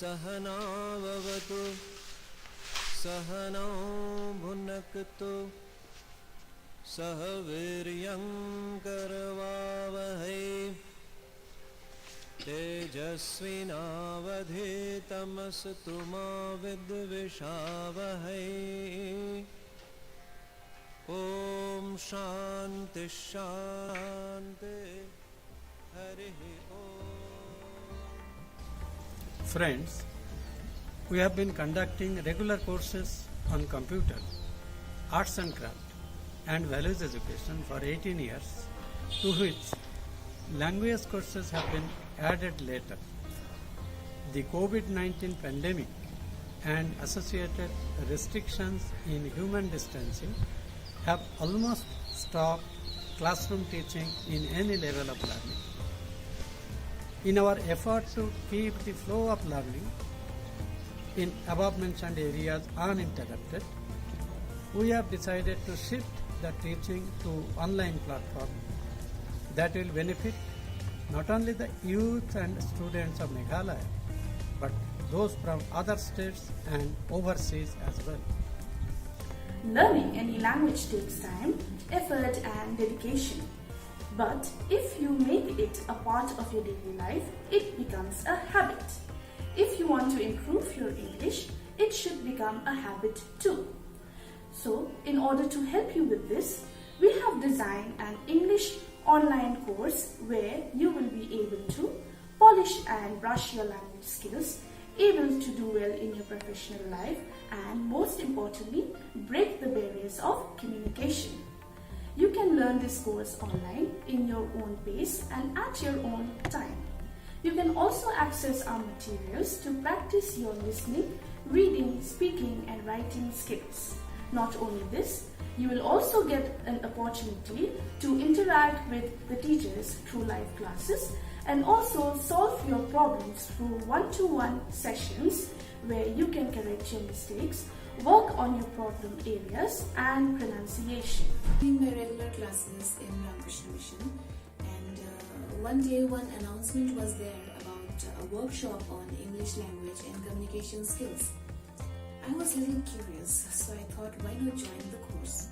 सहनाववतु सहनौ भुनक्तु सह वीर्यं करवावहै तेजस्विनावधीतमस्तु मा विद्विषावहै। ॐ शान्ति शान्ति हरिः ॐ। Friends, we have been conducting regular courses on computer, arts and craft, and values education for 18 years, to which language courses have been added later. The COVID-19 pandemic and associated restrictions in human distancing have almost stopped classroom teaching in any level of learning. In our effort to keep the flow of learning in above mentioned areas uninterrupted, we have decided to shift the teaching to online platform that will benefit not only the youth and students of Meghalaya, but those from other states and overseas as well. Learning any language takes time, effort and dedication. But if you make it a part of your daily life, it becomes a habit. If you want to improve your English, it should become a habit too. So, in order to help you with this, we have designed an English online course where you will be able to polish and brush your language skills, able to do well in your professional life, and most importantly, break the barriers of communication. You can learn this course online in your own pace and at your own time. You can also access our materials to practice your listening, reading, speaking and writing skills. Not only this, you will also get an opportunity to interact with the teachers through live classes and also solve your problems through one-to-one sessions where you can correct your mistakes, work on your problem areas and pronunciation. In my regular classes in Ramakrishna Mission, and one day one announcement was there about a workshop on English language and communication skills. I was a little curious, so I thought, why not join the course?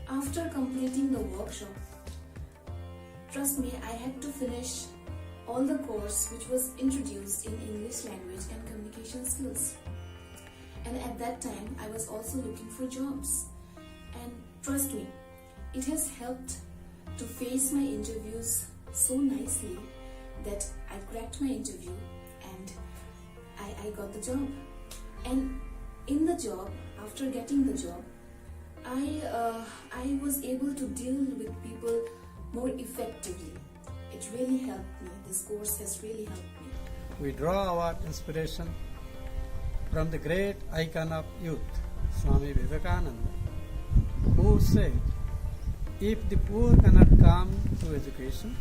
After completing the workshop, trust me, I had to finish all the course which was introduced in English language and communication skills. And at that time, I was also looking for jobs. And trust me, it has helped to face my interviews so nicely that I cracked my interview and I got the job. And in the job, after getting the job, I was able to deal with people more effectively. It really helped me. This course has really helped me. We draw our inspiration from the great icon of youth, Swami Vivekananda, who said, if the poor cannot come to education,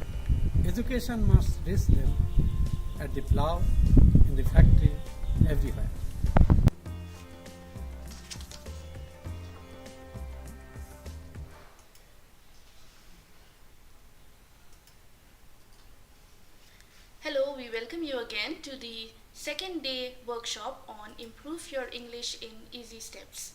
education must reach them at the plough, in the factory, everywhere. Hello, we welcome you again to the second day workshop on Improve Your English in Easy Steps.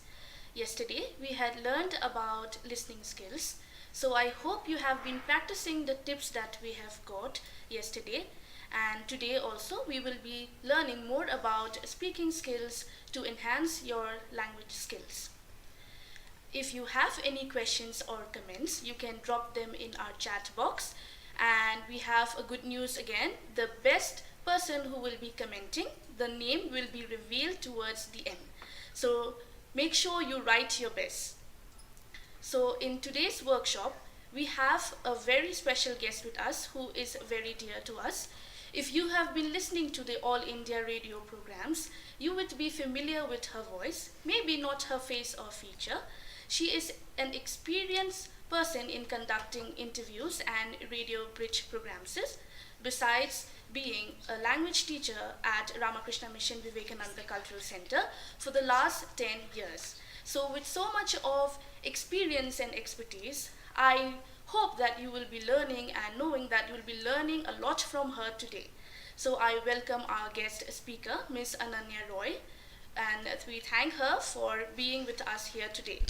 Yesterday, we had learned about listening skills. So I hope you have been practicing the tips that we have got yesterday. And today also, we will be learning more about speaking skills to enhance your language skills. If you have any questions or comments, you can drop them in our chat box. And we have a good news again. The best person who will be commenting, the name will be revealed towards the end. So make sure you write your best. So in today's workshop, we have a very special guest with us who is very dear to us. If you have been listening to the All India radio programs, you would be familiar with her voice, maybe not her face or feature. She is an experienced person in conducting interviews and radio bridge programs, besides being a language teacher at Ramakrishna Mission Vivekananda Cultural Center for the last 10 years. So with so much of experience and expertise, I hope that you will be learning and knowing that you will be learning a lot from her today. So I welcome our guest speaker, Ms. Ananya Roy, and we thank her for being with us here today.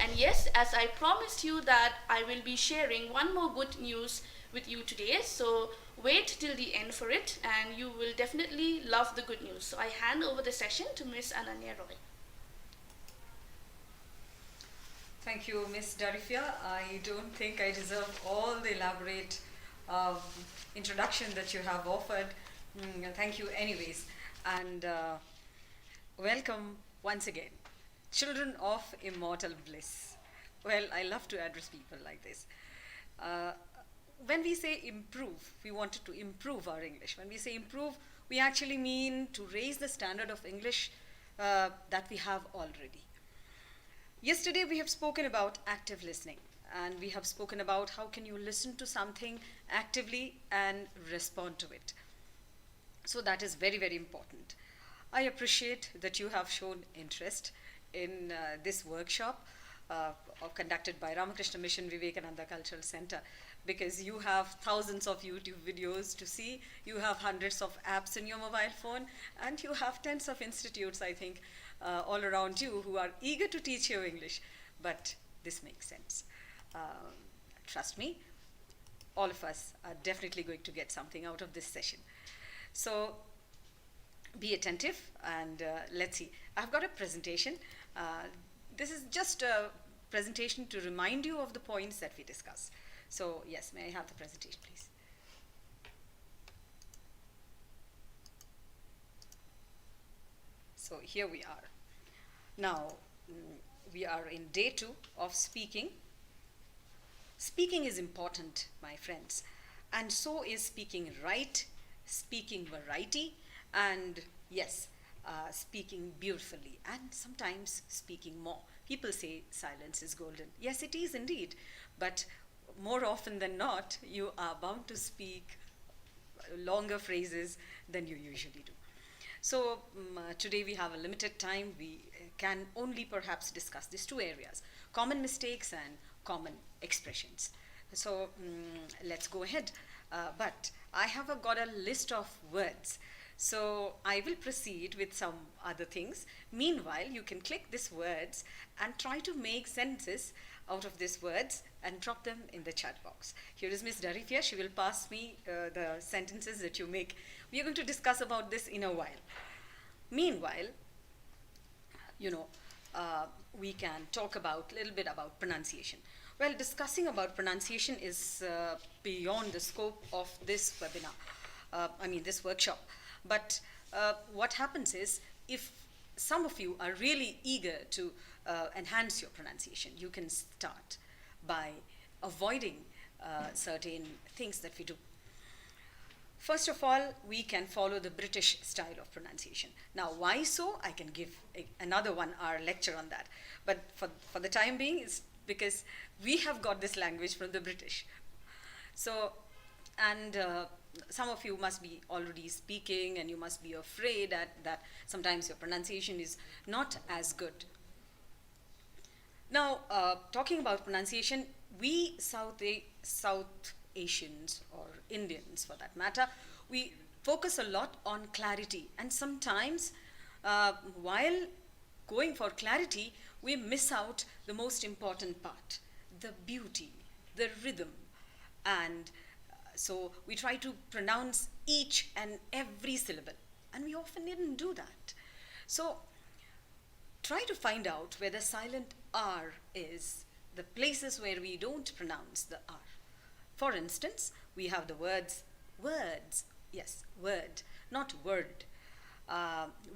And yes, as I promised you that I will be sharing one more good news with you today, so wait till the end for it and you will definitely love the good news. So I hand over the session to Ms. Ananya Roy. Thank you, Ms. Darifia. I don't think I deserve all the elaborate introduction that you have offered. Thank you anyways. And welcome once again. Children of immortal bliss. Well, I love to address people like this. When we say improve, we wanted to improve our English. When we say improve, we actually mean to raise the standard of English that we have already. Yesterday we have spoken about active listening, and we have spoken about how can you listen to something actively and respond to it. So that is very, very important. I appreciate that you have shown interest in this workshop conducted by Ramakrishna Mission Vivekananda Cultural Center, because you have thousands of YouTube videos to see, you have hundreds of apps in your mobile phone, and you have tens of institutes, I think, all around you who are eager to teach you English. But this makes sense. Trust me, all of us are definitely going to get something out of this session. So be attentive and let's see. I've got a presentation. This is just a presentation to remind you of the points that we discuss. So yes, may I have the presentation, please? So here we are. Now, we are in day 2 of speaking. Speaking is important, my friends, and so is speaking right, speaking variety, and yes, speaking beautifully, and sometimes speaking more. People say silence is golden. Yes, it is indeed, but more often than not, you are bound to speak longer phrases than you usually do. So today we have a limited time. We can only perhaps discuss these 2 areas, common mistakes and common expressions. So let's go ahead. But I have got a list of words. So I will proceed with some other things. Meanwhile, you can click these words and try to make sentences out of these words and drop them in the chat box. Here is Ms. Darifia. She will pass me the sentences that you make. We are going to discuss about this in a while. Meanwhile, you know, we can talk about a little bit about pronunciation. Well, discussing about pronunciation is beyond the scope of this webinar, this workshop. But what happens is, if some of you are really eager to enhance your pronunciation, you can start by avoiding certain things that we do. First of all, we can follow the British style of pronunciation. Now, why so? I can give another 1-hour lecture on that. But for the time being, it's because we have got this language from the British. So, and some of you must be already speaking, and you must be afraid that sometimes your pronunciation is not as good. Now, talking about pronunciation, we South Asians, or Indians for that matter, we focus a lot on clarity, and sometimes while going for clarity, we miss out the most important part, the beauty, the rhythm, and so we try to pronounce each and every syllable, and we often didn't do that. So try to find out where the silent R is, the places where we don't pronounce the R. For instance, we have the words, yes, word, not word.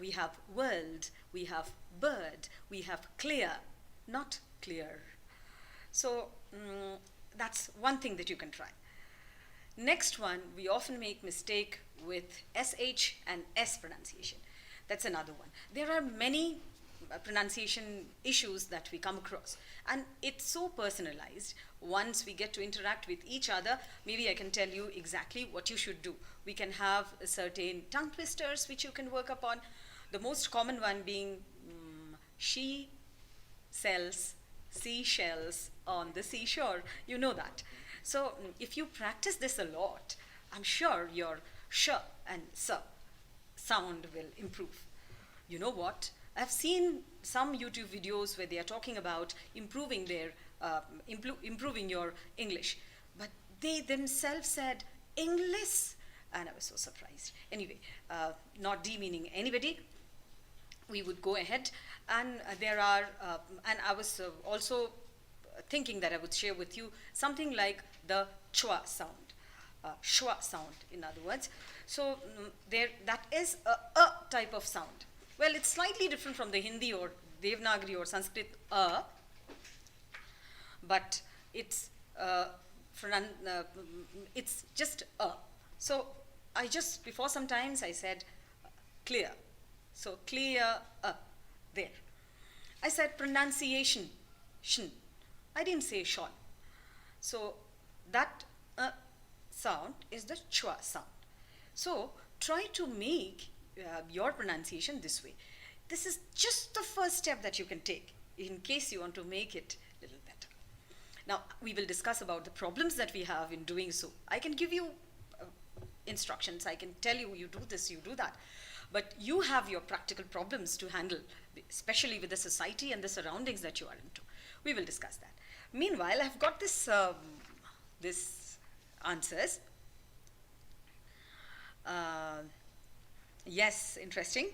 We have world, we have bird, we have clear, not clear. So that's one thing that you can try. Next one, we often make mistake with SH and S pronunciation. That's another one. There are many pronunciation issues that we come across, and it's so personalized. Once we get to interact with each other, maybe I can tell you exactly what you should do. We can have certain tongue twisters which you can work upon. The most common one being she sells seashells on the seashore. You know that. So if you practice this a lot, I'm sure your sh and s sound will improve. You know what? I've seen some YouTube videos where they are talking about improving their improving your English, but they themselves said English, and I was so surprised. Anyway, not demeaning anybody, we would go ahead, and there are, and I was also thinking that I would share with you something like the chua sound, shwa sound, in other words. So there, that is a type of sound. Well, it's slightly different from the Hindi or Devanagari or Sanskrit but it's it's just a. So I just, before some times I said clear. So clear there. I said pronunciation, shin. I didn't say shon. So that sound is the chua sound. So try to make your pronunciation this way. This is just the first step that you can take in case you want to make it a little better. Now, we will discuss about the problems that we have in doing so. I can give you instructions. I can tell you, you do this, you do that. But you have your practical problems to handle, especially with the society and the surroundings that you are into. We will discuss that. Meanwhile, I've got this, this answers. Yes, interesting.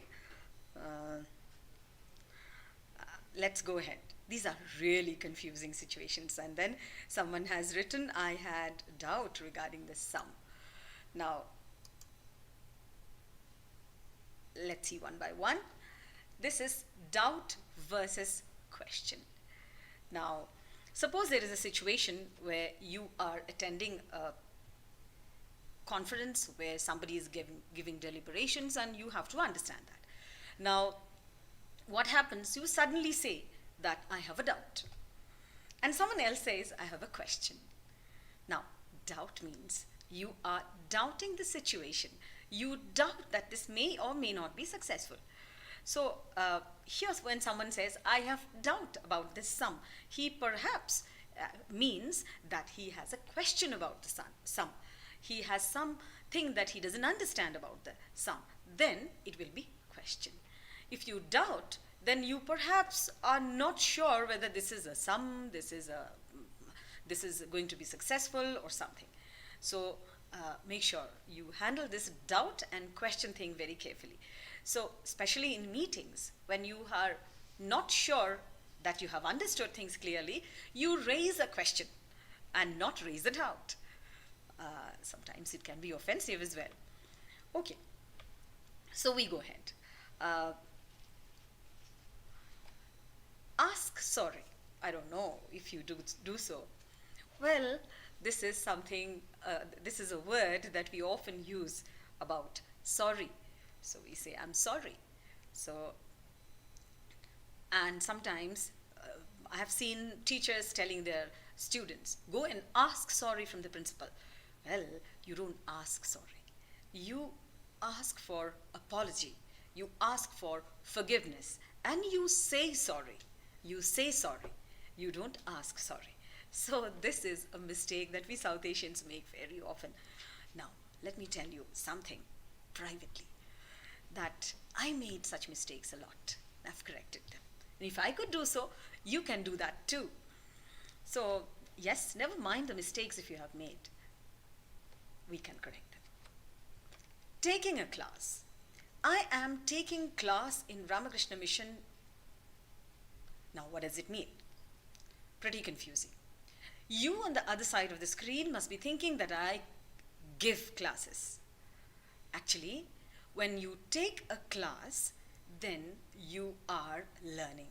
Let's go ahead. These are really confusing situations. And then someone has written, I had doubt regarding the sum. Now, let's see one by one. This is doubt versus question. Now, suppose there is a situation where you are attending a conference where somebody is giving deliberations and you have to understand that. Now, what happens? You suddenly say that I have a doubt. And someone else says, I have a question. Now, doubt means you are doubting the situation. You doubt that this may or may not be successful. So here's when someone says, I have doubt about this sum. He perhaps means that he has a question about the sum. He has something that he doesn't understand about the sum. Then it will be question. If you doubt, then you perhaps are not sure whether this is a sum, this is going to be successful or something. So make sure you handle this doubt and question thing very carefully. So especially in meetings, when you are not sure that you have understood things clearly, you raise a question and not raise a doubt. Sometimes it can be offensive as well. Okay, so we go ahead. Ask sorry. I don't know if you do so. Well, this is something, this is a word that we often use about sorry. So we say, I'm sorry. So, and sometimes I have seen teachers telling their students, go and ask sorry from the principal. Well, you don't ask sorry. You ask for apology. You ask for forgiveness. And you say sorry. You say sorry. You don't ask sorry. So this is a mistake that we South Asians make very often. Now, let me tell you something privately, that I made such mistakes a lot. I've corrected them. And if I could do so, you can do that too. So, yes, never mind the mistakes if you have made. We can correct them. Taking a class. I am taking class in Ramakrishna Mission. Now, what does it mean? Pretty confusing. You on the other side of the screen must be thinking that I give classes. Actually, when you take a class, then you are learning.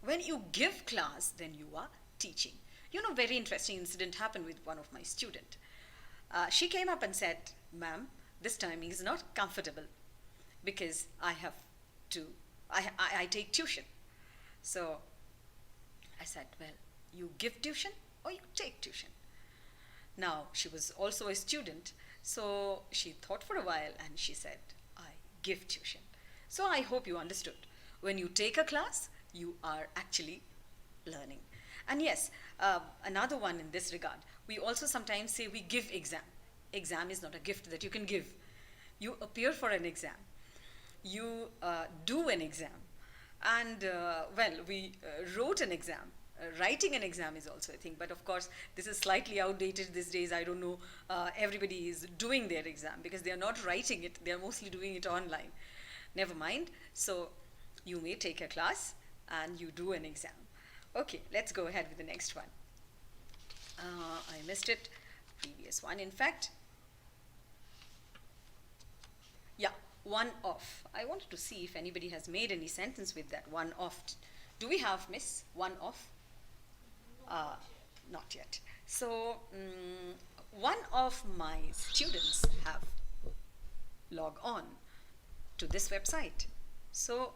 When you give class, then you are teaching. You know, very interesting incident happened with one of my students. She came up and said, ma'am, this timing is not comfortable because I have to, I take tuition. So I said, well, you give tuition or you take tuition? Now, she was also a student, so she thought for a while and she said, I give tuition. So I hope you understood. When you take a class, you are actually learning. And yes, another one in this regard, we also sometimes say we give exam. Exam is not a gift that you can give. You appear for an exam. You do an exam. And we wrote an exam. Writing an exam is also a thing, but of course this is slightly outdated these days. I don't know, everybody is doing their exam because they are not writing it, they are mostly doing it online. Never mind. So you may take a class and you do an exam. Okay, let's go ahead with the next one. I missed it, previous one in fact. Yeah, one off. I wanted to see if anybody has made any sentence with that one off. Do we have, miss, one off? Not yet. So one of my students have logged on to this website. So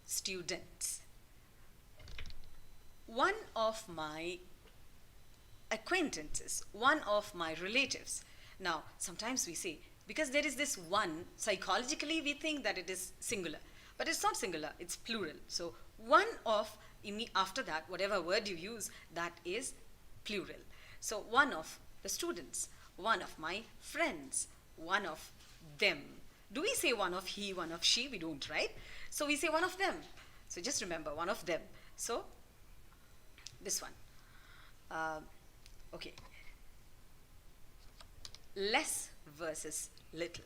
students. One of my acquaintances, one of my relatives. Now, sometimes we say, because there is this one, psychologically we think that it is singular, but it's not singular, it's plural. So one of, after that, whatever word you use, that is plural. So one of the students, one of my friends, one of them. Do we say one of he, one of she? We don't, right? So we say one of them. So just remember, one of them. So this one. Okay. Less versus little.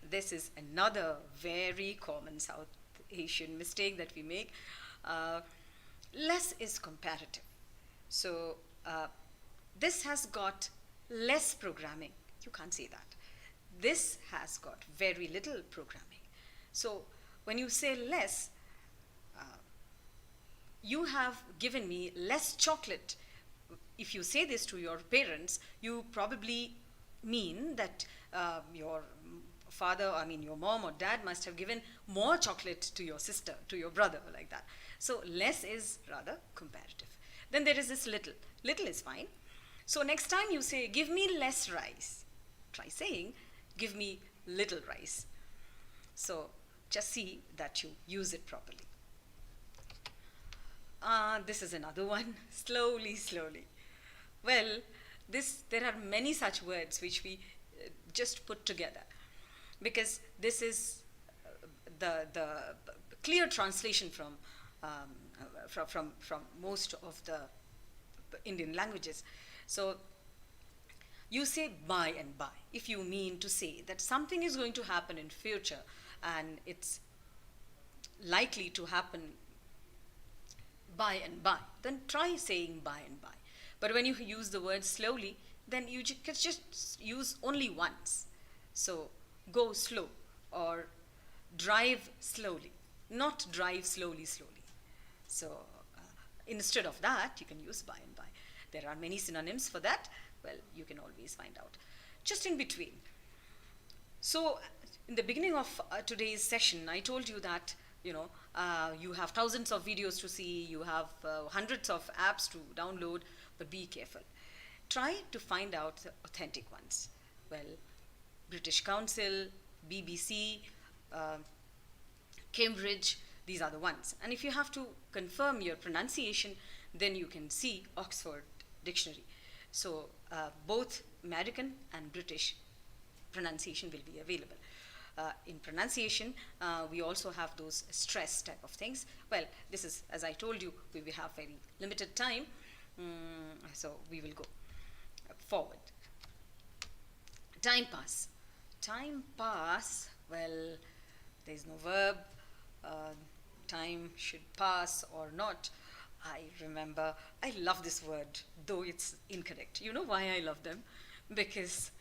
This is another very common South Asian mistake that we make. Less is comparative. So this has got less programming. You can't say that. This has got very little programming. So when you say less, you have given me less chocolate. If you say this to your parents, you probably mean that your father, your mom or dad must have given more chocolate to your sister, to your brother, like that. So less is rather comparative. Then there is this little. Little is fine. So next time you say, give me less rice, try saying, give me little rice. So just see that you use it properly. This is another one. Slowly, slowly. Well, there are many such words which we just put together, because this is the clear translation from most of the Indian languages. So you say by and by if you mean to say that something is going to happen in future and it's likely to happen by and by, then try saying by and by. But when you use the word slowly, then you can just use only once. So go slow or drive slowly, not drive slowly, slowly. So instead of that, you can use by and by. There are many synonyms for that. Well, you can always find out. Just in between. So in the beginning of today's session, I told you that you have thousands of videos to see, you have hundreds of apps to download, but be careful. Try to find out the authentic ones. Well, British Council, BBC, Cambridge, these are the ones. And if you have to confirm your pronunciation, then you can see Oxford Dictionary. So both American and British pronunciation will be available. In pronunciation, we also have those stress type of things. Well, this is, as I told you, we will have very limited time, so we will go forward. Time pass. Time pass, well, there is no verb. Time should pass or not. I remember, I love this word, though it's incorrect. You know why I love them? Because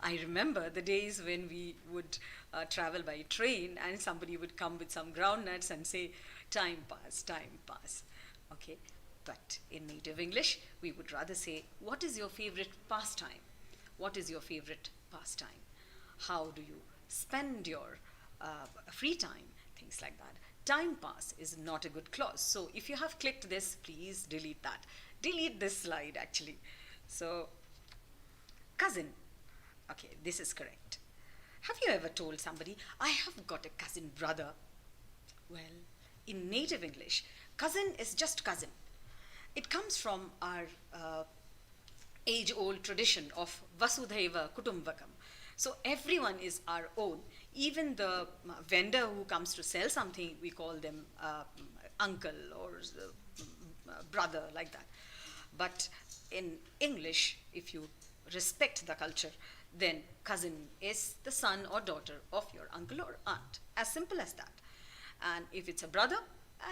I remember the days when we would travel by train and somebody would come with some groundnuts and say, time pass, time pass. Okay, but in native English, we would rather say, what is your favorite pastime? What is your favorite pastime? How do you spend your free time? Things like that. Time pass is not a good clause. So if you have clicked this, please delete that. Delete this slide actually. So, cousin. Okay, this is correct. Have you ever told somebody, I have got a cousin brother? Well, in native English, cousin is just cousin. It comes from our age-old tradition of Vasudhaiva Kutumbakam. So everyone is our own. Even the vendor who comes to sell something, we call them uncle or brother, like that. But in English, if you respect the culture, then cousin is the son or daughter of your uncle or aunt. As simple as that. And if it's a brother,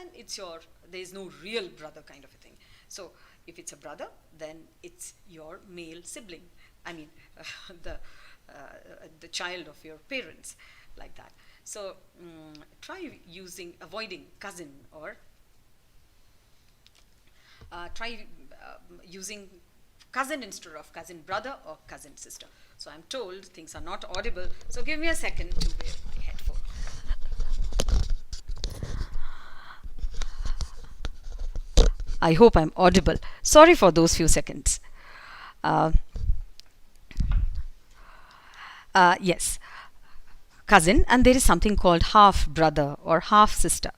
and there is no real brother kind of a thing. So if it's a brother, then it's your male sibling. I mean, the child of your parents, like that. So try avoiding cousin, or try using cousin instead of cousin brother or cousin sister. So I'm told things are not audible, so give me a second to wear my headphone. I hope I'm audible. Sorry for those few seconds. Yes, cousin, and there is something called half brother or half sister.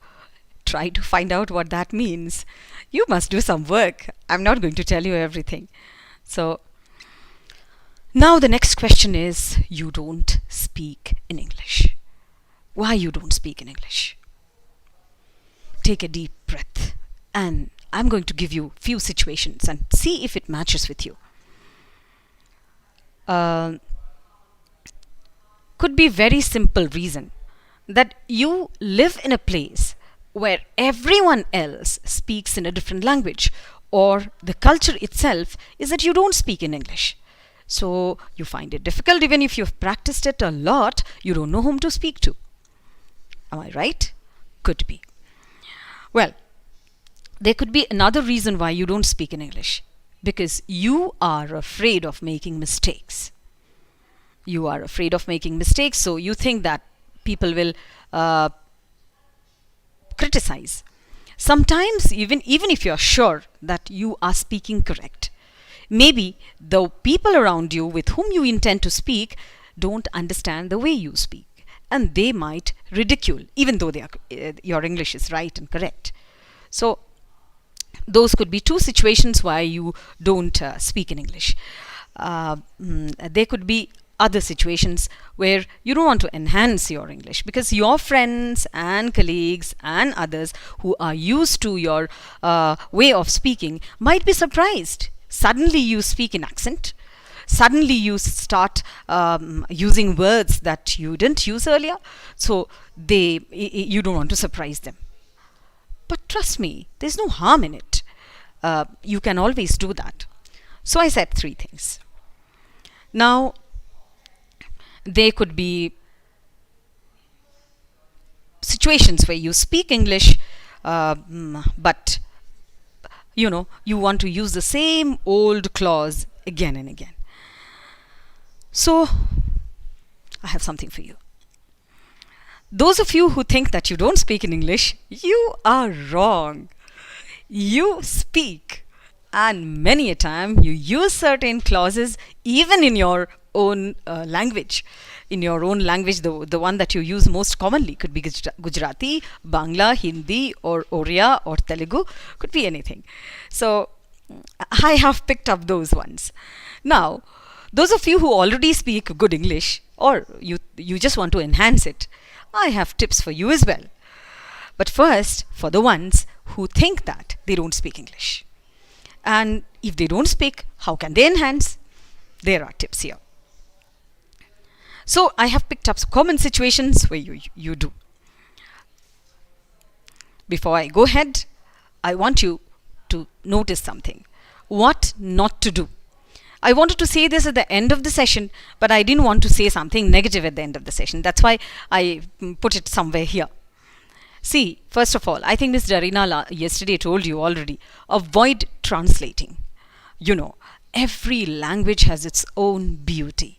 Try to find out what that means. You must do some work. I'm not going to tell you everything. So now the next question is, you don't speak in English. Why you don't speak in English? Take a deep breath, and I'm going to give you few situations and see if it matches with you. Could be very simple reason that you live in a place where everyone else speaks in a different language, or the culture itself is that you don't speak in English. So you find it difficult. Even if you've practiced it a lot, you don't know whom to speak to. Am I right? Could be. Well, there could be another reason why you don't speak in English. Because you are afraid of making mistakes. You are afraid of making mistakes, so you think that people will criticize. Sometimes, even if you're sure that you are speaking correct, maybe the people around you with whom you intend to speak don't understand the way you speak, and they might ridicule, even though your English is right and correct. So those could be two situations why you don't speak in English. There could be other situations where you don't want to enhance your English because your friends and colleagues and others who are used to your way of speaking might be surprised. Suddenly you speak in accent. Suddenly you start using words that you didn't use earlier. So you don't want to surprise them. But trust me, there's no harm in it. You can always do that. So I said 3 things. Now, there could be situations where you speak English, but you want to use the same old clause again and again. So, I have something for you. Those of you who think that you don't speak in English, you are wrong. You speak, and many a time you use certain clauses even in your own language. In your own language, the one that you use most commonly could be Gujarati, Bangla, Hindi, or Oriya, or Telugu, could be anything. So I have picked up those ones. Now, those of you who already speak good English, or you just want to enhance it, I have tips for you as well. But first, for the ones who think that they don't speak English. And if they don't speak, how can they enhance? There are tips here. So I have picked up common situations where you do. Before I go ahead, I want you to notice something. What not to do. I wanted to say this at the end of the session, but I didn't want to say something negative at the end of the session. That's why I put it somewhere here. See, first of all, I think Ms. Darina yesterday told you already, avoid translating. Every language has its own beauty.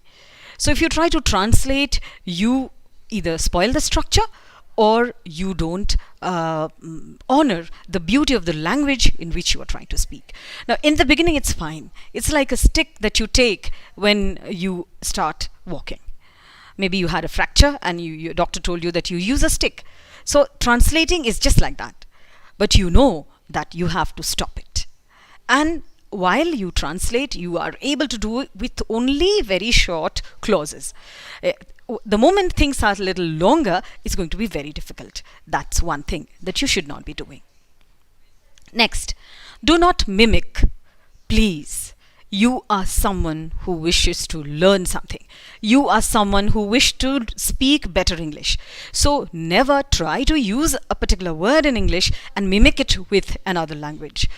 So if you try to translate, you either spoil the structure or you don't honor the beauty of the language in which you are trying to speak. Now, in the beginning, it's fine. It's like a stick that you take when you start walking. Maybe you had a fracture and your doctor told you that you use a stick. So translating is just like that. But you know that you have to stop it. And while you translate, you are able to do it with only very short clauses. The moment things are a little longer, it's going to be very difficult. That's one thing that you should not be doing. Next, do not mimic, please. You are someone who wishes to learn something. You are someone who wishes to speak better English. So never try to use a particular word in English and mimic it with another language.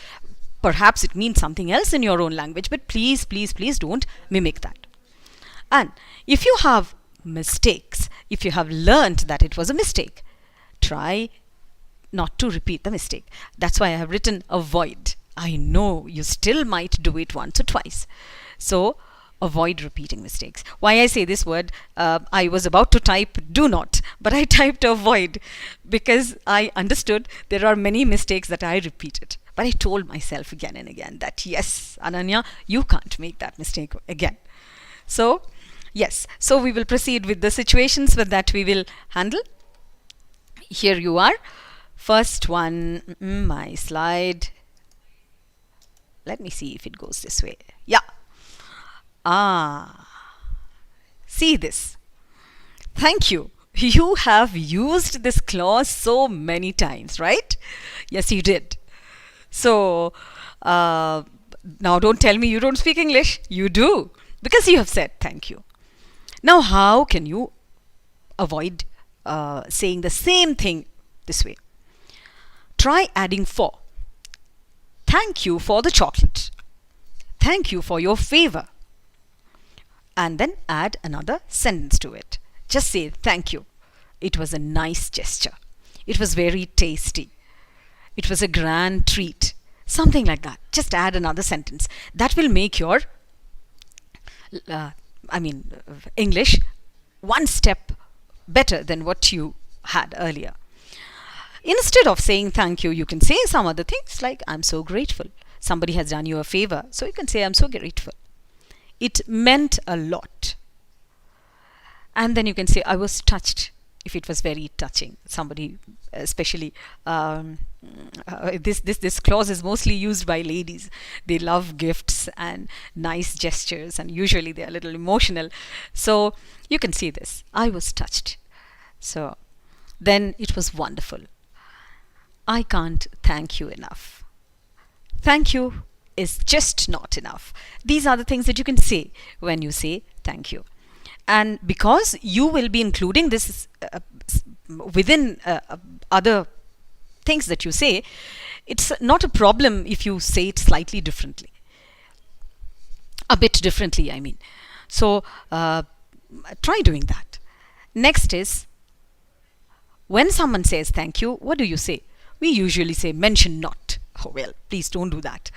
Perhaps it means something else in your own language, but please, please, please don't mimic that. And if you have mistakes, if you have learned that it was a mistake, try not to repeat the mistake. That's why I have written avoid. I know you still might do it once or twice. So avoid repeating mistakes. Why I say this word, I was about to type do not, but I typed avoid because I understood there are many mistakes that I repeated. But I told myself again and again that yes, Ananya, you can't make that mistake again. So yes, so we will proceed with the situations that we will handle. Here you are. First one, my slide. Let me see if it goes this way. Yeah. See this. Thank you. You have used this clause so many times, right? Yes, you did. So, now don't tell me you don't speak English. You do. Because you have said thank you. Now, how can you avoid saying the same thing this way? Try adding for. Thank you for the chocolate. Thank you for your favor. And then add another sentence to it. Just say thank you. It was a nice gesture. It was very tasty. It was a grand treat. Something like that. Just add another sentence. That will make your English one step better than what you had earlier. Instead of saying thank you, you can say some other things like I'm so grateful. Somebody has done you a favor, so you can say I'm so grateful. It meant a lot. And then you can say I was touched if it was very touching. Somebody, especially this clause is mostly used by ladies. They love gifts and nice gestures, and usually they are a little emotional. So you can see this. I was touched. So then it was wonderful. I can't thank you enough. Thank you is just not enough. These are the things that you can say when you say thank you. And because you will be including this within other things that you say, it's not a problem if you say it slightly differently. A bit differently, I mean. So try doing that. Next is, when someone says thank you, what do you say? We usually say mention not. Oh well, please don't do that.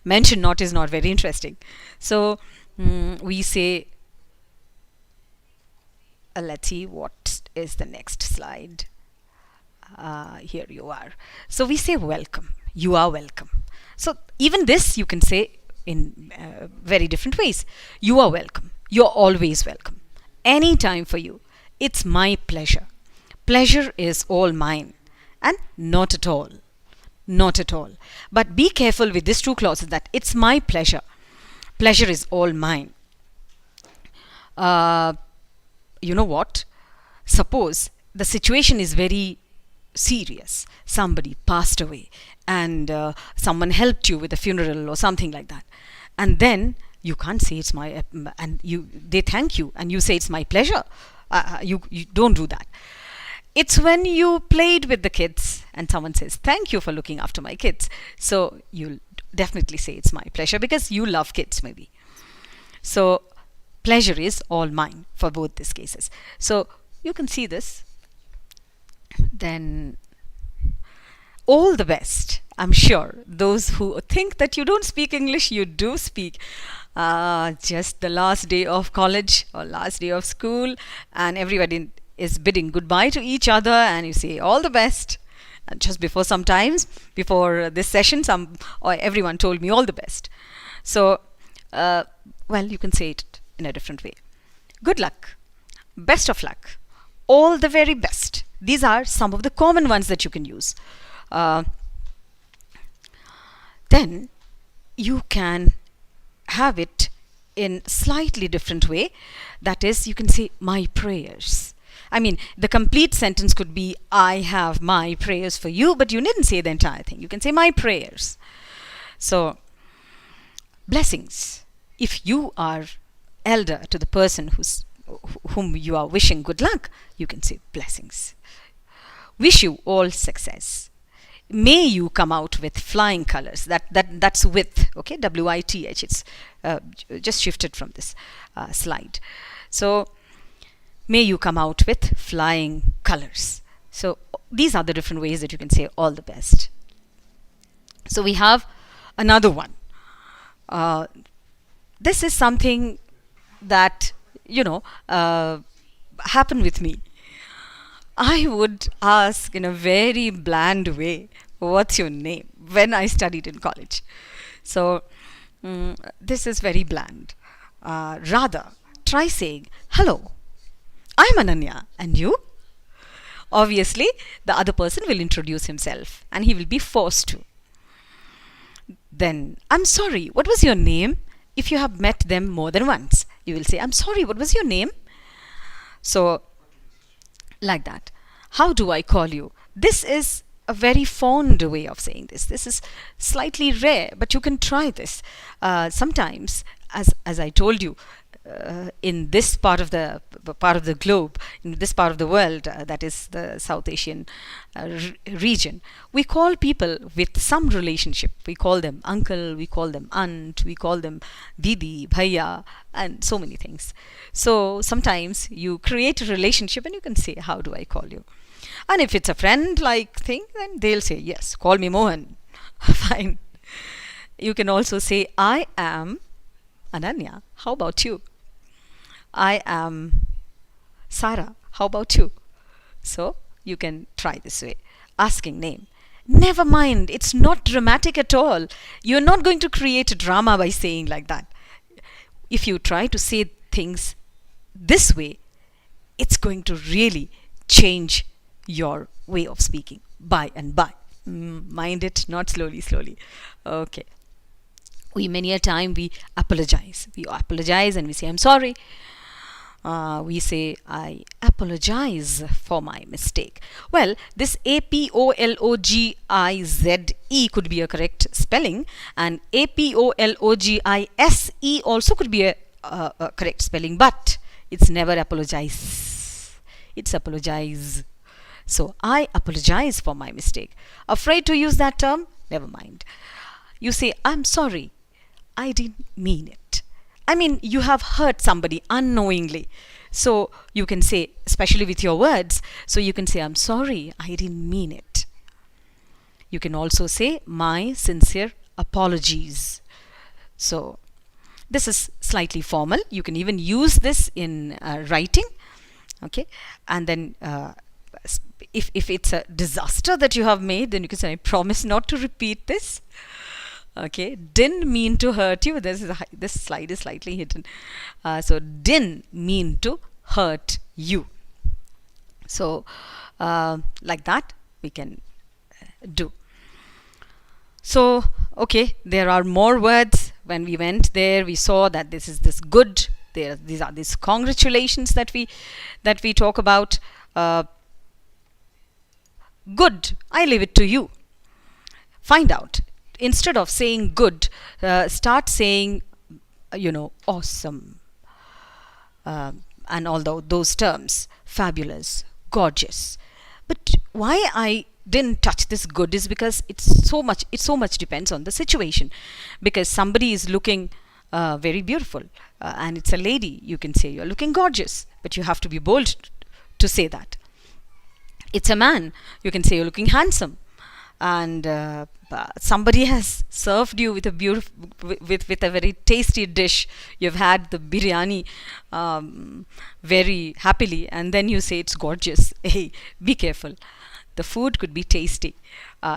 Mention not is not very interesting. So we say, let's see what is the next slide. Here you are. So we say welcome. You are welcome. So even this you can say in very different ways. You are welcome. You're always welcome. Any time for you. It's my pleasure. Pleasure is all mine. And not at all. Not at all. But be careful with these two clauses that it's my pleasure. Pleasure is all mine. You know what? Suppose the situation is very serious. Somebody passed away and someone helped you with a funeral or something like that. And then you can't say it's my, they thank you and you say it's my pleasure. You don't do that. It's when you played with the kids and someone says, thank you for looking after my kids. So you'll definitely say it's my pleasure because you love kids maybe. So pleasure is all mine for both these cases. So you can see this. Then all the best. I'm sure those who think that you don't speak English, you do speak. Just the last day of college or last day of school and everybody is bidding goodbye to each other and you say all the best. And just before before this session, everyone told me all the best. So, well, you can say it in a different way. Good luck. Best of luck. All the very best. These are some of the common ones that you can use. Then you can have it in slightly different way. That is, you can say my prayers. I mean, the complete sentence could be I have my prayers for you, but you didn't say the entire thing. You can say my prayers. So, blessings. If you are elder to the person whom you are wishing good luck, you can say blessings. Wish you all success. May you come out with flying colors. That's with, okay, WITH. It's just shifted from this slide. So, may you come out with flying colors. So, these are the different ways that you can say all the best. So, we have another one. This is something that, happened with me. I would ask in a very bland way, what's your name? When I studied in college. So, this is very bland. Rather, try saying, hello, I'm Ananya, and you? Obviously, the other person will introduce himself, and he will be forced to. Then, I'm sorry, what was your name? If you have met them more than once, you will say, I'm sorry, what was your name? So, like that. How do I call you? This is a very fond way of saying this. This is slightly rare, but you can try this. Sometimes, as I told you, in this part of the globe, in this part of the world, that is the South Asian region, we call people with some relationship. We call them uncle, we call them aunt, we call them didi, bhaiya, and so many things. So sometimes you create a relationship and you can say, how do I call you? And if it's a friend-like thing, then they'll say, yes, call me Mohan. Fine. You can also say, I am Ananya. How about you? I am Sarah. How about you? So, you can try this way. Asking name. Never mind. It's not dramatic at all. You're not going to create a drama by saying like that. If you try to say things this way, it's going to really change your way of speaking by and by. Mind it, not slowly. Okay. Many a time we apologize. We apologize and we say, I'm sorry. We say, I apologize for my mistake. Well, this APOLOGIZE could be a correct spelling, and APOLOGISE also could be a correct spelling, but it's never apologize. It's apologize. So, I apologize for my mistake. Afraid to use that term? Never mind. You say, I'm sorry. I didn't mean it. I mean, you have hurt somebody unknowingly. So you can say, especially with your words, so you can say, I'm sorry, I didn't mean it. You can also say, my sincere apologies. So this is slightly formal. You can even use this in writing. Okay. And then if it's a disaster that you have made, then you can say, I promise not to repeat this. Okay, didn't mean to hurt you. This slide is slightly hidden. So, didn't mean to hurt you. So, like that we can do. So, okay, there are more words. When we went there, we saw that this is this good. These are these congratulations that we talk about. Good. I leave it to you. Find out. Instead of saying good, start saying, awesome. And all those terms, fabulous, gorgeous. But why I didn't touch this good is because it so much depends on the situation. Because somebody is looking very beautiful, and it's a lady, you can say you're looking gorgeous, but you have to be bold to say that. It's a man, you can say you're looking handsome. And somebody has served you with a beautiful, with a very tasty dish. You've had the biryani very happily, and then you say it's gorgeous. Hey, be careful. The food could be tasty.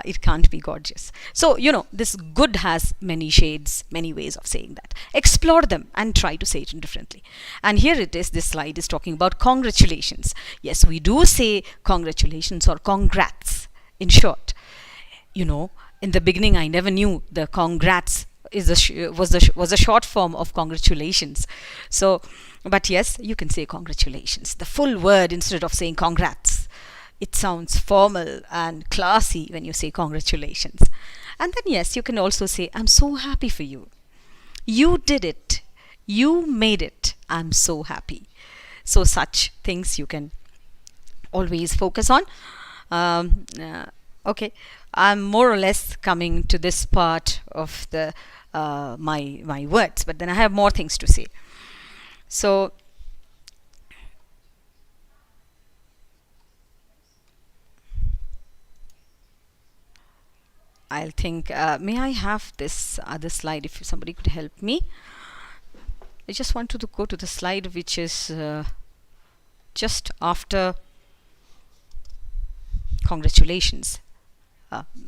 It can't be gorgeous. So, this good has many shades, many ways of saying that. Explore them and try to say it differently. And here it is, this slide is talking about congratulations. Yes, we do say congratulations or congrats in short. In the beginning, I never knew the congrats was a short form of congratulations. So, but yes, you can say congratulations, the full word, instead of saying congrats. It sounds formal and classy when you say congratulations. And then yes, you can also say, I'm so happy for you. You did it. You made it. I'm so happy. So such things you can always focus on. Okay, I'm more or less coming to this part of the my words, but then I have more things to say. So I'll think, may I have this other slide if somebody could help me? I just want to go to the slide which is just after congratulations.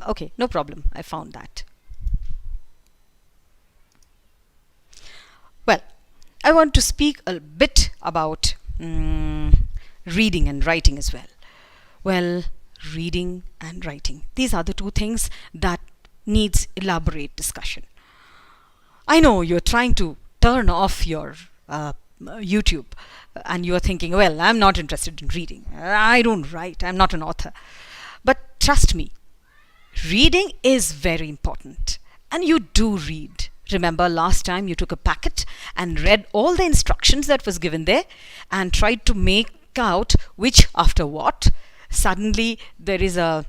Okay, no problem, I found that. Well, I want to speak a bit about reading and writing as well. Well, reading and writing, these are the two things that needs elaborate discussion. I know you're trying to turn off your YouTube and you're thinking, well, I'm not interested in reading, I don't write, I'm not an author. But trust me, reading is very important, and you do read. Remember last time you took a packet and read all the instructions that was given there and tried to make out which after what. Suddenly there is a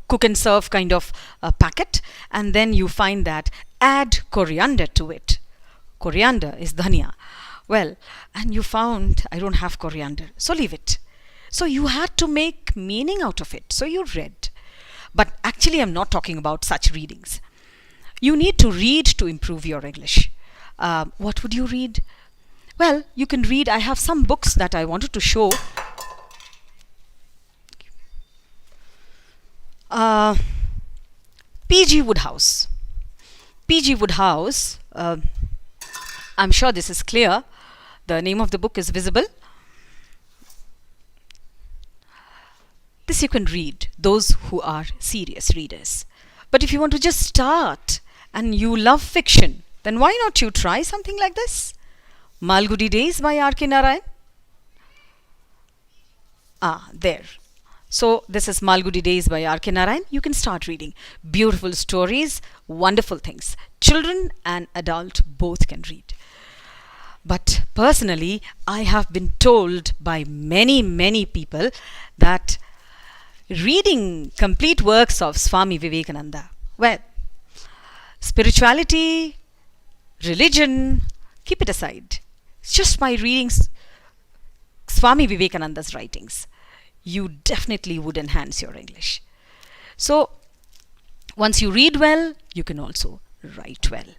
cook and serve kind of a packet, and then you find that add coriander to it. Coriander is dhania. Well, and you found I don't have coriander, so leave it. So you had to make meaning out of it, so you read. But actually I'm not talking about such readings. You need to read to improve your English. What would you read? Well, you can read, I have some books that I wanted to show. P.G. Wodehouse. P.G. Wodehouse, I'm sure this is clear. The name of the book is visible. This you can read, those who are serious readers. But if you want to just start and you love fiction, then why not you try something like this? Malgudi Days by R.K. There. So this is Malgudi Days by R.K. Narayan. You can start reading. Beautiful stories, wonderful things. Children and adult both can read. But personally, I have been told by many people that reading complete works of Swami Vivekananda, well, spirituality, religion, keep it aside. It's just by reading Swami Vivekananda's writings, you definitely would enhance your English. So once you read well, you can also write well.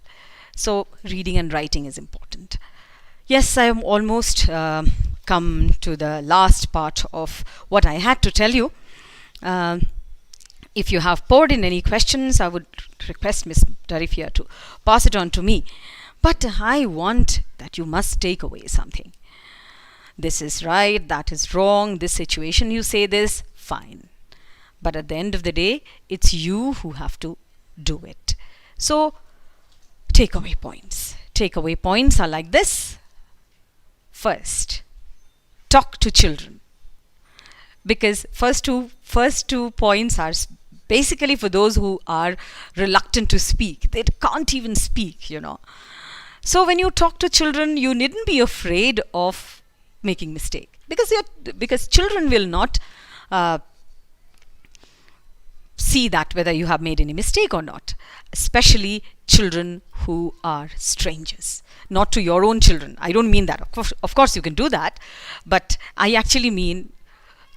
So reading and writing is important. Yes, I am almost come to the last part of what I had to tell you. If you have poured in any questions, I would request Ms. Darifia to pass it on to me. But I want that you must take away something. This is right, that is wrong, this situation you say this, fine. But at the end of the day, it's you who have to do it. So, takeaway points. Takeaway points are like this. First, talk to children. Because first two points are basically for those who are reluctant to speak. They can't even speak, you know. So when you talk to children, you needn't be afraid of making mistake, because children will not see that whether you have made any mistake or not, especially children who are strangers, not to your own children. I don't mean that. Of course you can do that, but I actually mean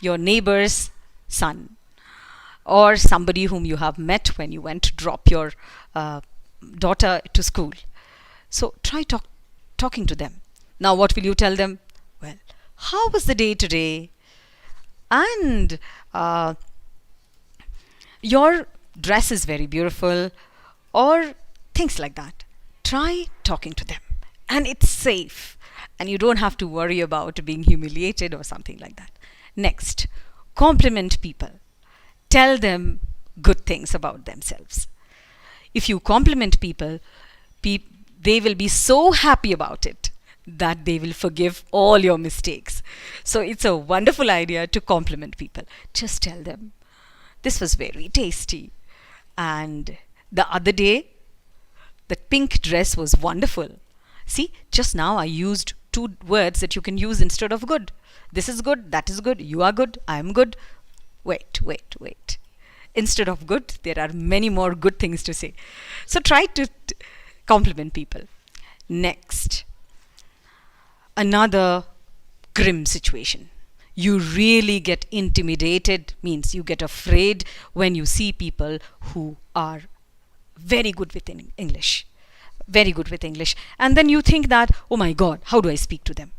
your neighbor's son or somebody whom you have met when you went to drop your daughter to school. So try talking to them. Now what will you tell them? Well, how was the day today? And your dress is very beautiful, or things like that. Try talking to them, and it's safe, and you don't have to worry about being humiliated or something like that. Next, compliment people. Tell them good things about themselves. if you compliment people, they will be so happy about it that they will forgive all your mistakes. So it's a wonderful idea to compliment people. Just tell them, this was very tasty. And the other day, that pink dress was wonderful. See, just now I used two words that you can use instead of good. This is good, that is good, you are good, I am good. Wait. Instead of good, there are many more good things to say. So try to compliment people. Next, another grim situation. You really get intimidated, means you get afraid when you see people who are very good with English. Very good with English. And then you think that, oh my God, how do I speak to them?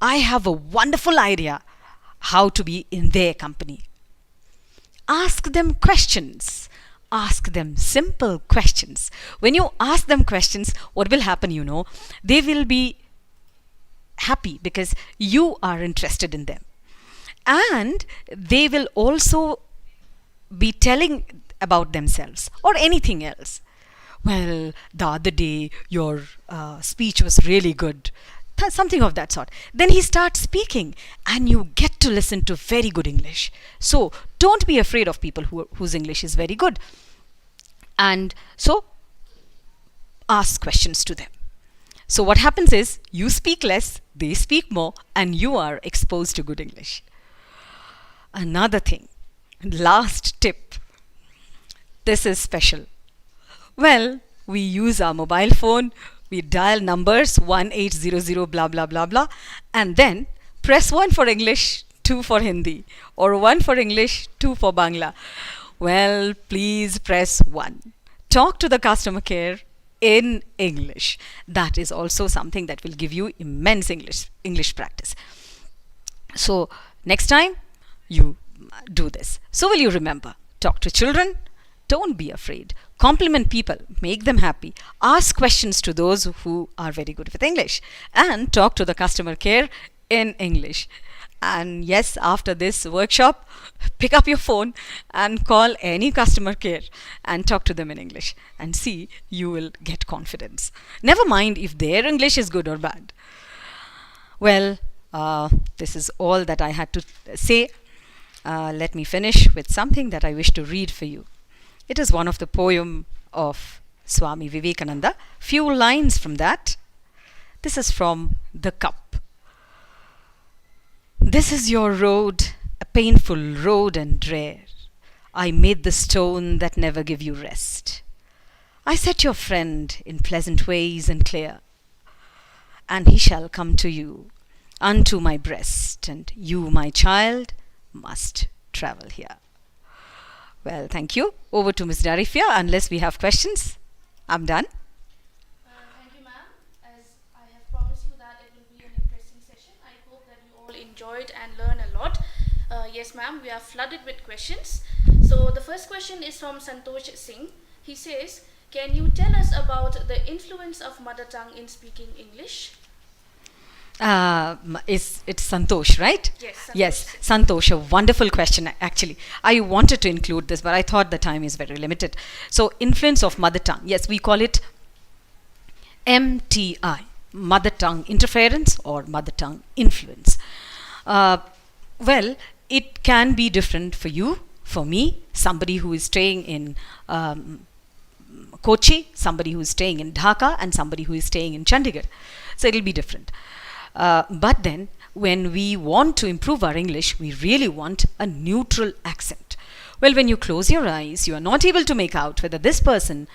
I have a wonderful idea how to be in their company. Ask them questions. Ask them simple questions. When you ask them questions, what will happen, they will be happy because you are interested in them. And they will also be telling about themselves or anything else. Well, the other day your speech was really good. Something of that sort. Then he starts speaking and you get to listen to very good English. So don't be afraid of people whose English is very good. And so ask questions to them. So what happens is you speak less, they speak more, and you are exposed to good English. Another thing, last tip. This is special. Well, we use our mobile phone, we dial numbers 1800 blah blah blah blah, and then press 1 for English, 2 for Hindi, or 1 for English, 2 for Bangla. Well, please press 1. Talk to the customer care in English. That is also something that will give you immense English practice. So next time you do this. So will you remember? Talk to children. Don't be afraid. Compliment people. Make them happy. Ask questions to those who are very good with English. And talk to the customer care in English. And yes, after this workshop, pick up your phone and call any customer care and talk to them in English. And see, you will get confidence. Never mind if their English is good or bad. Well, this is all that I had to say. Let me finish with something that I wish to read for you. It is one of the poem of Swami Vivekananda. Few lines from that. This is from The Cup. This is your road, a painful road and drear. I made the stone that never give you rest. I set your friend in pleasant ways and clear, and he shall come to you, unto my breast, and you, my child, must travel here. Well, thank you. Over to Ms. Darifia, unless we have questions. I'm done. Thank you, ma'am. As I have promised you that it will be an interesting session, I hope that you all enjoyed and learned a lot. Yes, ma'am, we are flooded with questions. So the first question is from Santosh Singh. He says, can you tell us about the influence of mother tongue in speaking English? It's Santosh, right? Yes, Santosh. Yes, Santosh, a wonderful question actually. I wanted to include this, but I thought the time is very limited. So, influence of mother tongue. Yes, we call it MTI, mother tongue interference or mother tongue influence. Well, it can be different for you, for me, somebody who is staying in Kochi, somebody who is staying in Dhaka, and somebody who is staying in Chandigarh. So, it will be different. But then, when we want to improve our English, we really want a neutral accent. Well, when you close your eyes, you are not able to make out whether this person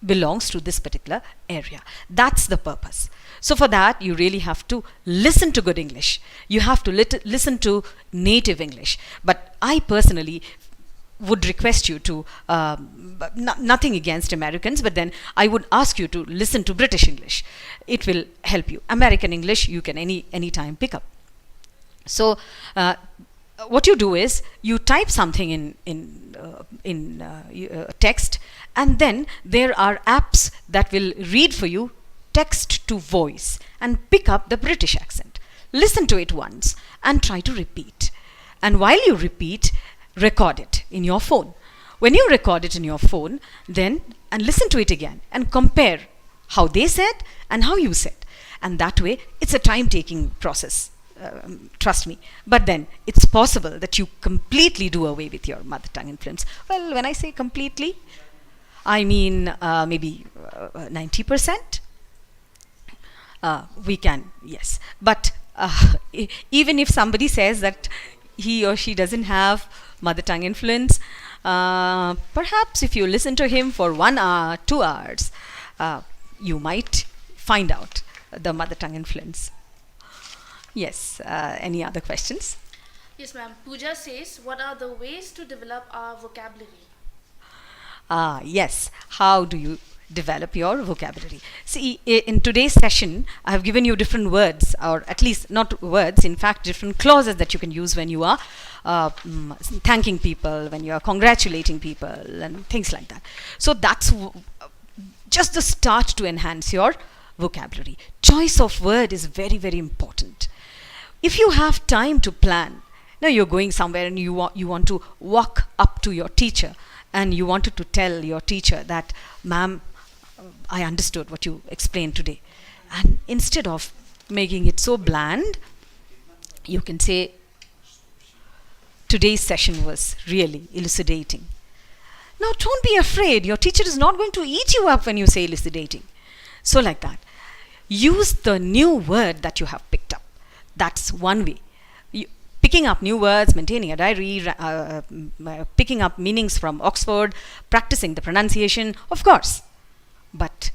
belongs to this particular area. That's the purpose. So for that, you really have to listen to good English. You have to listen to native English. But I personally would request you to, nothing against Americans, but then I would ask you to listen to British English. It will help you. American English, you can any time pick up. So, what you do is, you type something in text, and then there are apps that will read for you text to voice and pick up the British accent. Listen to it once and try to repeat. And while you repeat, record it in your phone. When you record it in your phone, then and listen to it again and compare how they said and how you said. And that way, it's a time-taking process. Trust me. But then it's possible that you completely do away with your mother tongue influence. Well, when I say completely, I mean maybe 90%. We can, yes. But even if somebody says that he or she doesn't have mother tongue influence, perhaps if you listen to him for 1 hour, 2 hours, you might find out the mother tongue influence. Yes, any other questions? Yes, ma'am. Pooja says, what are the ways to develop our vocabulary? Yes, how do you develop your vocabulary? See, in today's session, I have given you different words, or at least not words, in fact, different clauses that you can use when you are thanking people, when you are congratulating people, and things like that. So that's just the start to enhance your vocabulary. Choice of word is very, very important. If you have time to plan, now you're going somewhere and you want to walk up to your teacher and you wanted to tell your teacher that, ma'am, I understood what you explained today. And instead of making it so bland, you can say, today's session was really elucidating. Now don't be afraid. Your teacher is not going to eat you up when you say elucidating. So like that. Use the new word that you have picked up. That's one way. Picking up new words, maintaining a diary, picking up meanings from Oxford, practicing the pronunciation, of course. But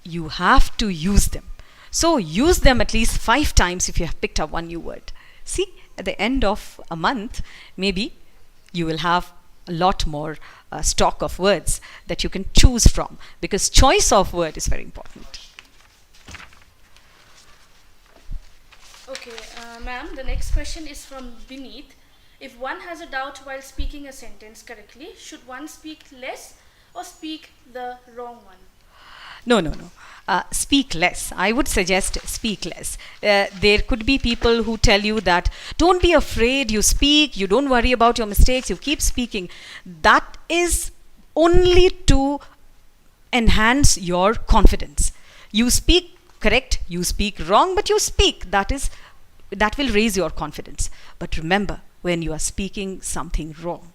you have to use them. So use them at least 5 times if you have picked up one new word. See, at the end of a month, maybe you will have a lot more stock of words that you can choose from, because choice of word is very important. Okay, ma'am, the next question is from Vineet. If one has a doubt while speaking a sentence correctly, should one speak less or speak the wrong one? No. Speak less. I would suggest speak less. There could be people who tell you that don't be afraid, you speak, you don't worry about your mistakes, you keep speaking. That is only to enhance your confidence. You speak correct, you speak wrong, but you speak. That will raise your confidence. But remember, when you are speaking something wrong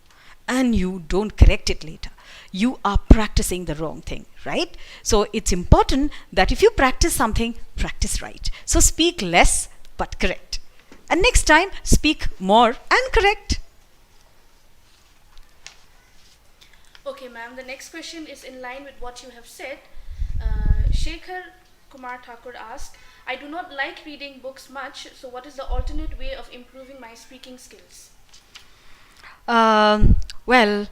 and you don't correct it later, you are practicing the wrong thing, right? So it's important that if you practice something, practice right. So speak less but correct. And next time, speak more and correct. Okay, ma'am, the next question is in line with what you have said. Shekhar Kumar Thakur asked, I do not like reading books much, so what is the alternate way of improving my speaking skills? Well,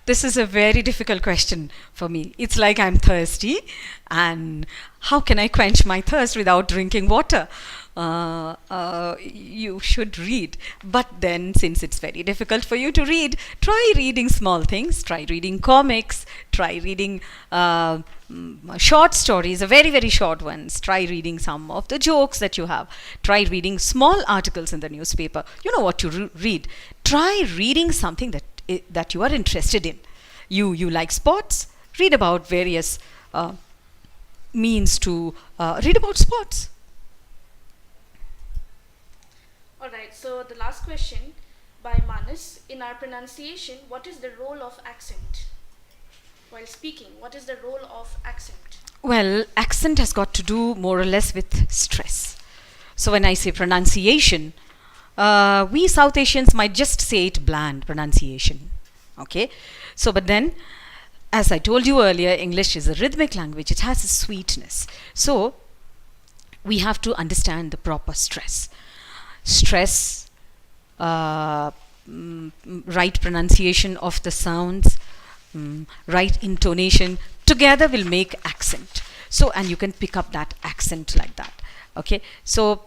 this is a very difficult question for me. It's like I'm thirsty, and how can I quench my thirst without drinking water? You should read. But then, since it's very difficult for you to read, try reading small things. Try reading comics. Try reading short stories, very, very short ones. Try reading some of the jokes that you have. Try reading small articles in the newspaper. You know what to read. Try reading something that you are interested in. You like sports? Read about various means to read about sports. Alright, so the last question by Manas. In our pronunciation, what is the role of accent? While speaking, what is the role of accent? Well, accent has got to do more or less with stress. So when I say pronunciation, we South Asians might just say it bland, pronunciation. Okay? So, but then, as I told you earlier, English is a rhythmic language. It has a sweetness. So, we have to understand the proper stress. Stress, right pronunciation of the sounds, right intonation, together will make accent. So, and you can pick up that accent like that. Okay? So,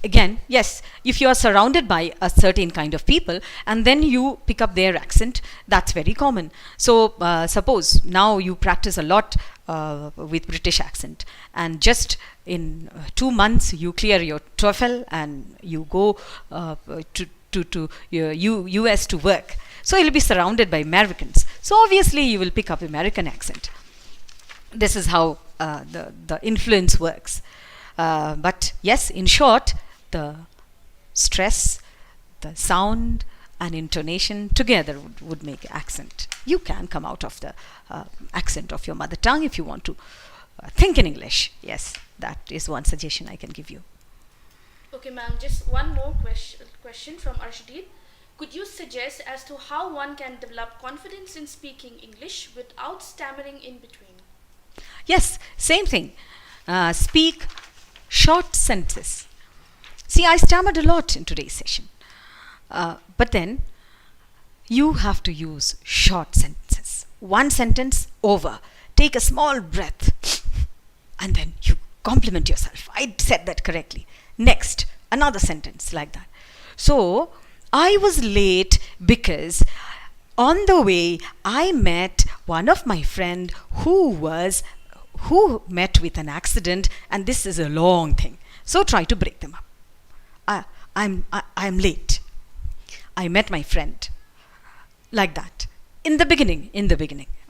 again, yes, if you are surrounded by a certain kind of people and then you pick up their accent, that's very common. So suppose now you practice a lot with British accent, and just in 2 months you clear your TOEFL and you go to US to work. So you'll be surrounded by Americans. So obviously you will pick up American accent. This is how the influence works. But yes, in short, the stress, the sound and intonation together would make accent. You can come out of the accent of your mother tongue if you want to think in English. Yes, that is one suggestion I can give you. Okay, ma'am, just one more question from Arshdeep. Could you suggest as to how one can develop confidence in speaking English without stammering in between? Yes, same thing. Speak short sentences. See, I stammered a lot in today's session. But then, you have to use short sentences. One sentence, over. Take a small breath. And then you compliment yourself. I said that correctly. Next, another sentence like that. So, I was late because on the way, I met one of my friend who met with an accident, and this is a long thing. So try to break them up. I'm late. I met my friend. Like that. In the beginning.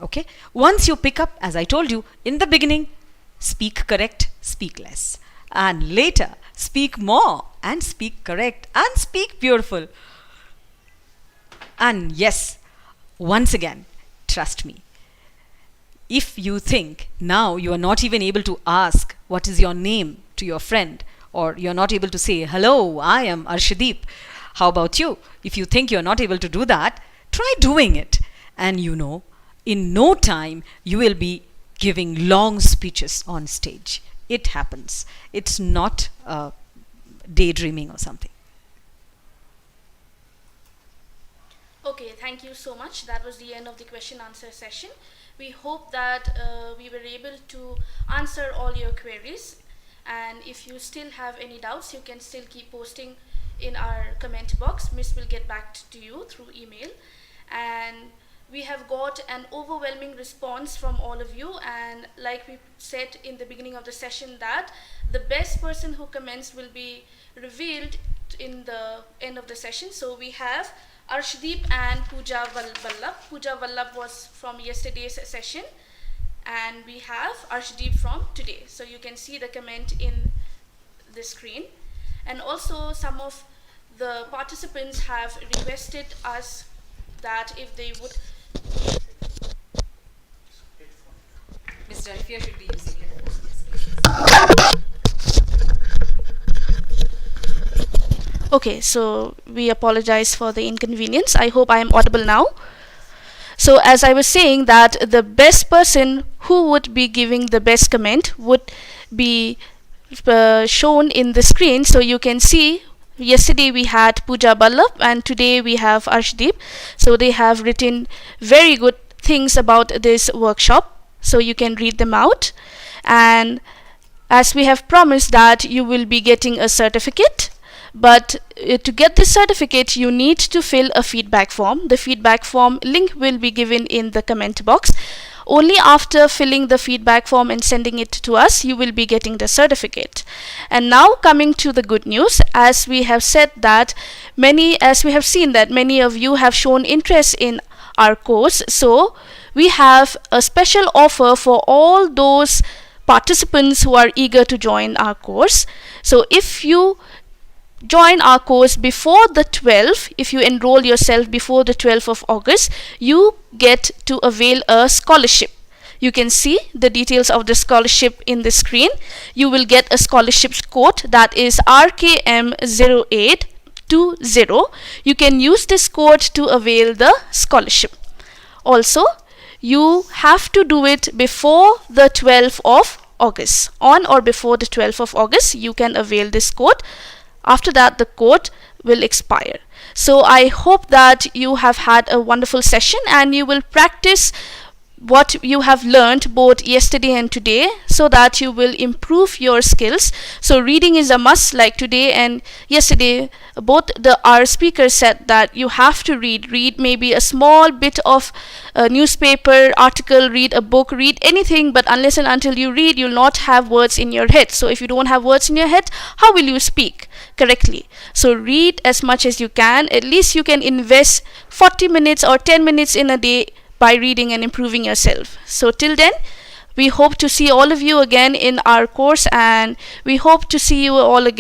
Okay? Once you pick up, as I told you, in the beginning, speak correct, speak less. And later, speak more and speak correct and speak beautiful. And yes, once again, trust me. If you think now you are not even able to ask what is your name to your friend, or you're not able to say, hello, I am Arshdeep. How about you? If you think you're not able to do that, try doing it. And you know, in no time, you will be giving long speeches on stage. It happens. It's not daydreaming or something. Okay, thank you so much. That was the end of the question answer session. We hope that we were able to answer all your queries. And if you still have any doubts, you can still keep posting in our comment box. Miss will get back to you through email. And we have got an overwhelming response from all of you, and like we said in the beginning of the session, that the best person who comments will be revealed in the end of the session. So we have Arshdeep and Pooja Vallabh. Pooja Vallabh was from yesterday's session, and we have Arshdeep from today. So you can see the comment in the screen. And also some of the participants have requested us that if they would... Mr. Alfia should be using headphones. Okay, so we apologize for the inconvenience. I hope I am audible now. So as I was saying, that the best person who would be giving the best comment would be shown in the screen. So you can see yesterday we had Pooja Vallabh and today we have Arshdeep. So they have written very good things about this workshop. So you can read them out. And as we have promised that you will be getting a certificate. But to get this certificate, you need to fill a feedback form. The feedback form link will be given in the comment box. Only after filling the feedback form and sending it to us, you will be getting the certificate. And now coming to the good news, as we have said that as we have seen that many of you have shown interest in our course. So we have a special offer for all those participants who are eager to join our course. So if you join our course before the 12th, if you enroll yourself before the 12th of August, you get to avail a scholarship. You can see the details of the scholarship in the screen. You will get a scholarship code, that is RKM0820. You can use this code to avail the scholarship. Also, you have to do it before the 12th of August. On or before the 12th of August, you can avail this code. After that, the code will expire. So I hope that you have had a wonderful session and you will practice what you have learned both yesterday and today, so that you will improve your skills. So reading is a must. Like today and yesterday, both our speakers said that you have to read maybe a small bit of a newspaper article, read a book, read anything, but unless and until you read, you'll not have words in your head. So if you don't have words in your head, how will you speak correctly? So read as much as you can. At least you can invest 40 minutes or 10 minutes in a day by reading and improving yourself. So till then, we hope to see all of you again in our course, and we hope to see you all again